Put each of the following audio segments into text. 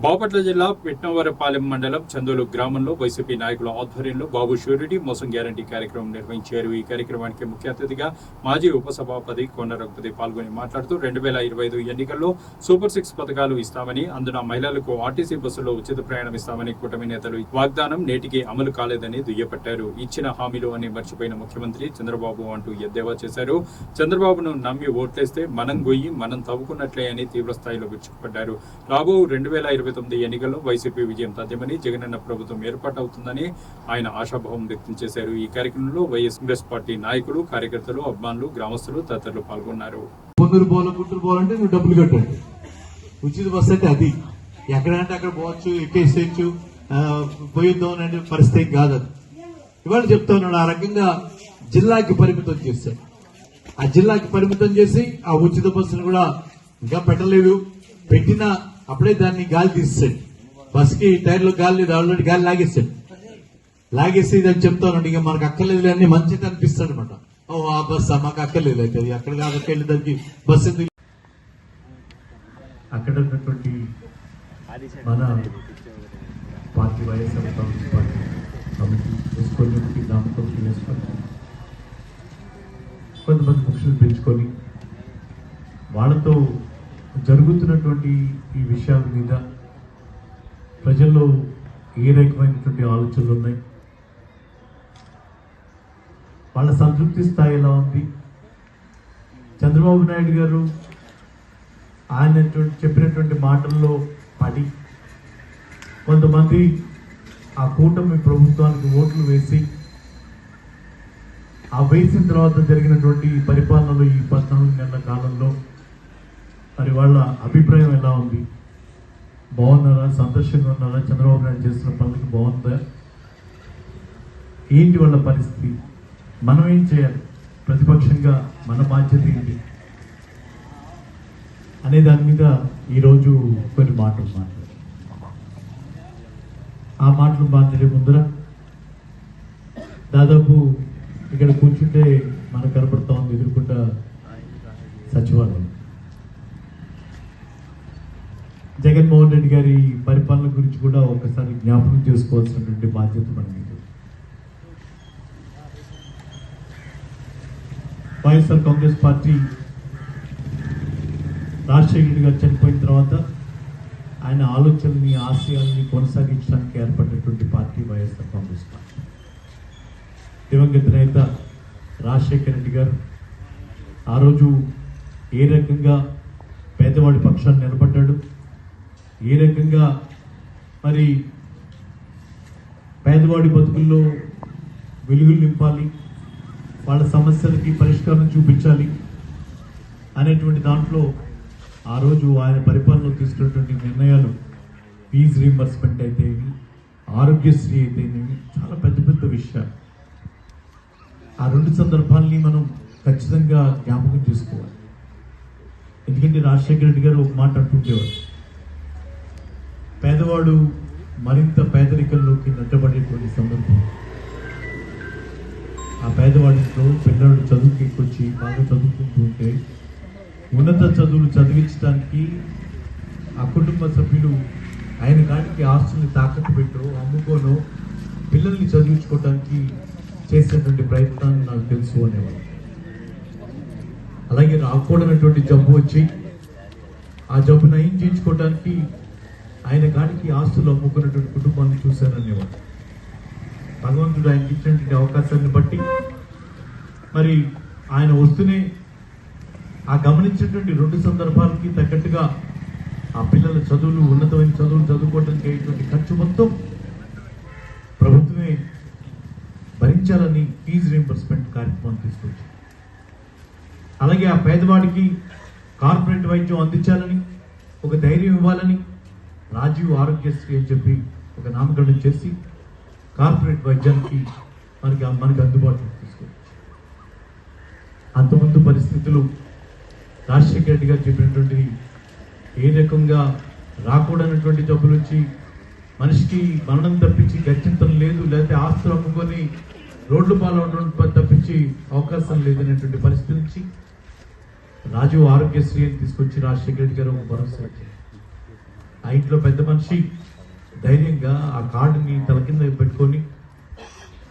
బాపట్ల జిల్లా పిట్నవరపాలెం మండలం చందోలు గ్రామంలో వైసీపీ నాయకుల ఆధ్వర్యంలో బాబు షూరిటీ మోసం గ్యారంటీ కార్యక్రమం నిర్వహించారు. ఈ కార్యక్రమానికి ముఖ్య అతిథిగా మాజీ ఉపసభాపతి కొండ రఘుపతి పాల్గొని మాట్లాడుతూ 2025 ఎన్నికల్లో సూపర్ 6 పథకాలు ఇస్తామని, అందున మహిళలకు ఆర్టీసీ బస్సులో ఉచిత ప్రయాణం ఇస్తామని కూటమి నేతలు వాగ్దానం నేటికి అమలు కాలేదని దుయ్యబట్టారు. ఇచ్చిన హామీలు అని మర్చిపోయిన ముఖ్యమంత్రి చంద్రబాబు అంటూ ఎద్దేవా చేశారు. చంద్రబాబును నమ్మి ఓట్లేస్తే మనం గొయ్యి మనం తవ్వుకున్నట్లే అని తీవ్రస్థాయిలో విరుచుకుపడ్డారు. రాబో 2029 ఎన్నికల్లో వైసీపీ విజయం తథ్యమని, జగనన్న ప్రభుత్వం ఏర్పాటవుతుందని ఆయన ఆశాభావం వ్యక్తం చేశారు. ఈ కార్యక్రమంలో వైఎస్ కాంగ్రెస్ పార్టీ నాయకులు, కార్యకర్తలు, అభిమానులు, గ్రామస్తులు తదితరులు పాల్గొన్నారు. గుంటూరు పోవాలంటే నువ్వు డబ్బులు కట్టండి. ఉచిత బస్సు అంటే అది ఎక్కడంటే అక్కడ పోవచ్చు, ఎక్కేసేయచ్చు, పోయిద్దాం అనే పరిస్థితి కాదు. అది ఇవాళ చెప్తా ఉన్నాడు. ఆ రకంగా జిల్లాకి పరిమితం చేశాడు. ఆ జిల్లాకి పరిమితం చేసి ఆ ఉచిత బస్సును కూడా ఇంకా పెట్టలేదు. పెట్టినా అప్పుడే దాన్ని గాలి తీస్తాడు. బస్కి టైర్లో గాలి లేదు, ఆల్రెడీ గాలి లాగేసి అని చెప్తాను. ఇక మనకు అక్కర్లేదు అన్ని మంచిది అనిపిస్తాడు అనమాట. ఆ బస్ మాకు అక్కర్లేదు, అయితే అక్కడ కాక వెళ్ళి దానికి బస్సు ఎందుకు. అక్కడ ఉన్నటువంటి మన party YSR Congress party committee వేసుకొని నామకం వేసుకొని కొంతమంది పక్షులు పెంచుకొని వాళ్ళతో జరుగుతున్నటువంటి ఈ విషయాల మీద ప్రజల్లో ఏ రకమైనటువంటి ఆలోచనలు ఉన్నాయి, వాళ్ళ సంతృప్తి స్థాయి ఎలా ఉంది, చంద్రబాబు నాయుడు గారు ఆయన చెప్పినటువంటి మాటల్లో పడి కొంతమంది ఆ కూటమి ప్రభుత్వానికి ఓట్లు వేసి ఆ వేసిన తర్వాత జరిగినటువంటి పరిపాలనలో ఈ 14 నెలల కాలంలో మరి వాళ్ళ అభిప్రాయం ఎలా ఉంది, బాగున్నారా, సంతోషంగా ఉన్నారా, చంద్రబాబు నాయుడు చేస్తున్న పనులకి బాగుందా, ఏంటి వాళ్ళ పరిస్థితి, మనం ఏం చేయాలి, ప్రతిపక్షంగా మన బాధ్యత ఏంటి అనే దాని మీద ఈరోజు కొన్ని మాటలు మాట్లాడారు. ఆ మాటలు మాట్లాడే ముందర దాదాపు ఇక్కడ కూర్చుంటే మనకు కనపడతా ఉంది ఎదుర్కొంటా సచివాలయం. జగన్మోహన్ రెడ్డి గారి పరిపాలన గురించి కూడా ఒకసారి జ్ఞాపకం చేసుకోవాల్సినటువంటి బాధ్యత మన మీద. వైఎస్ఆర్ కాంగ్రెస్ పార్టీ రాజశేఖర రెడ్డి గారు చనిపోయిన తర్వాత ఆయన ఆలోచనల్ని, ఆశయాల్ని కొనసాగించడానికి ఏర్పడినటువంటి పార్టీ వైఎస్ఆర్ కాంగ్రెస్ పార్టీ. దివంగత నేత రాజశేఖర రెడ్డి గారు ఆ రోజు ఏ రకంగా పేదవాడి పక్షాన్ని నిలబడ్డాడు, ఏ రకంగా మరి పేదవాడి బతుకుల్లో వెలుగులు నింపాలి, వాళ్ళ సమస్యలకి పరిష్కారం చూపించాలి అనేటువంటి దాంట్లో ఆ రోజు ఆయన పరిపాలనలో తీసుకున్నటువంటి నిర్ణయాలు, ఫీజు రీంబర్స్మెంట్ అయితేనేమి, ఆరోగ్యశ్రీ అయితేనేమి, చాలా పెద్ద పెద్ద విషయాలు. ఆ 2 సందర్భాల్ని మనం ఖచ్చితంగా జ్ఞాపకం చేసుకోవాలి. ఎందుకంటే రాజశేఖర రెడ్డి గారు ఒక మాట అంటుండేవారు, పేదవాడు మరింత పేదరికంలోకి నెట్టబడేటువంటి సందర్భం, ఆ పేదవాడిలో పిల్లలు చదువుకి ఎక్కొచ్చి బాగా చదువుకుంటూ ఉంటే ఉన్నత చదువులు చదివించడానికి ఆ కుటుంబ సభ్యులు ఆయన కాడికి ఆస్తుల్ని తాకట్టు పెట్టో అమ్ముకోనో పిల్లల్ని చదివించుకోవడానికి చేసేటువంటి ప్రయత్నాన్ని నాకు తెలుసు అనేవాడు. అలాగే రాకూడనటువంటి జబ్బు వచ్చి ఆ జబ్బు నయం చేయించుకోవడానికి ఆయన కాడికి ఆస్తులు అమ్ముకున్నటువంటి కుటుంబాన్ని చూశాననేవాడు. భగవంతుడు ఆయనకి ఇచ్చినటువంటి అవకాశాన్ని బట్టి మరి ఆయన వస్తూనే ఆ గమనించినటువంటి 2 సందర్భాలకి తగ్గట్టుగా ఆ పిల్లల చదువులు, ఉన్నతమైన చదువులు చదువుకోవడానికి అయ్యేటువంటి ఖర్చు మొత్తం ప్రభుత్వమే భరించాలని ఫీజు రీంబర్స్మెంట్ కార్యక్రమం తీసుకొచ్చింది. అలాగే ఆ పేదవాడికి కార్పొరేట్ వైద్యం అందించాలని, ఒక ధైర్యం ఇవ్వాలని రాజీవ్ ఆరోగ్యశ్రీ అని చెప్పి ఒక నామకరణం చేసి కార్పొరేట్ వైద్యానికి మనకి అందుబాటులో తీసుకొచ్చి, అంతకుముందు పరిస్థితులు రాజశేఖర రెడ్డి గారు చెప్పినటువంటి ఏ రకంగా రాకూడనటువంటి జబ్బుల నుంచి మనిషికి మరణం తప్పించి గత్యంతరం లేదు, లేకపోతే ఆస్తులు అమ్ముకొని రోడ్లు పాలవడం తప్పించి అవకాశం లేదనేటువంటి పరిస్థితి నుంచి రాజీవ్ ఆరోగ్యశ్రీ అని తీసుకొచ్చి రాజశేఖర రెడ్డి గారు ఒక భరోసా. ఆ ఇంట్లో పెద్ద మనిషి ధైర్యంగా ఆ కార్డుని తల కింద పెట్టుకొని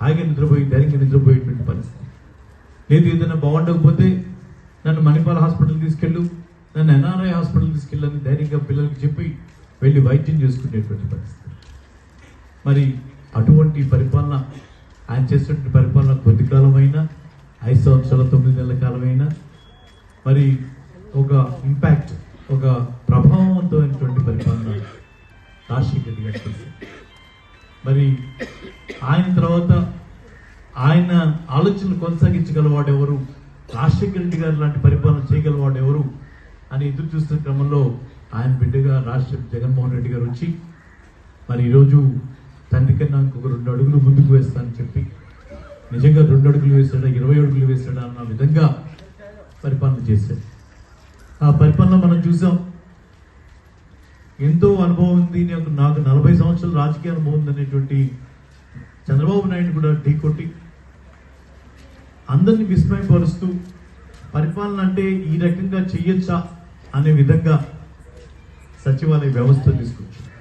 హాయిగా నిద్రపోయి ధైర్యంగా నిద్రపోయేటువంటి పరిస్థితి. లేదు ఏదైనా బాగుండకపోతే నన్ను మణిపాల్ హాస్పిటల్ తీసుకెళ్ళు, నన్ను ఎన్ఆర్ఐ హాస్పిటల్ తీసుకెళ్ళని ధైర్యంగా పిల్లలకి చెప్పి వెళ్ళి వైద్యం చేసుకునేటువంటి పరిస్థితి. మరి అటువంటి పరిపాలన ఆయన చేసినటువంటి పరిపాలన కొద్ది కాలమైనా 5 సంవత్సరాల 9 నెలల కాలమైనా మరి ఒక ఇంపాక్ట్, ఒక ప్రభావవంతమైనటువంటి పరిపాలన రాజశేఖర్ రెడ్డి గారు చేశారు. మరి ఆయన తర్వాత ఆయన ఆలోచనలు కొనసాగించగలవాడు ఎవరు, రాజశేఖర రెడ్డి గారు లాంటి పరిపాలన చేయగలవాడు ఎవరు అని ఎదురు చూస్తున్న క్రమంలో ఆయన బిడ్డగా జగన్మోహన్ రెడ్డి గారు వచ్చి మరి ఈరోజు తండ్రి కన్నా ఇంకొక 2 అడుగులు ముందుకు వేస్తానని చెప్పి నిజంగా 2 అడుగులు వేస్తాడా 20 అడుగులు వేస్తాడా అన్న విధంగా పరిపాలన చేశారు. ఆ పరిపాలన మనం చూసాం. ఎంతో అనుభవం ఉంది, నాకు 40 సంవత్సరాల రాజకీయ అనుభవం ఉందనేటువంటి చంద్రబాబు నాయుడు కూడా ఢీకొట్టి అందరినీ విస్మయపరుస్తూ పరిపాలన అంటే ఈ రకంగా చెయ్యొచ్చా అనే విధంగా సచివాలయ వ్యవస్థ తీసుకొచ్చింది.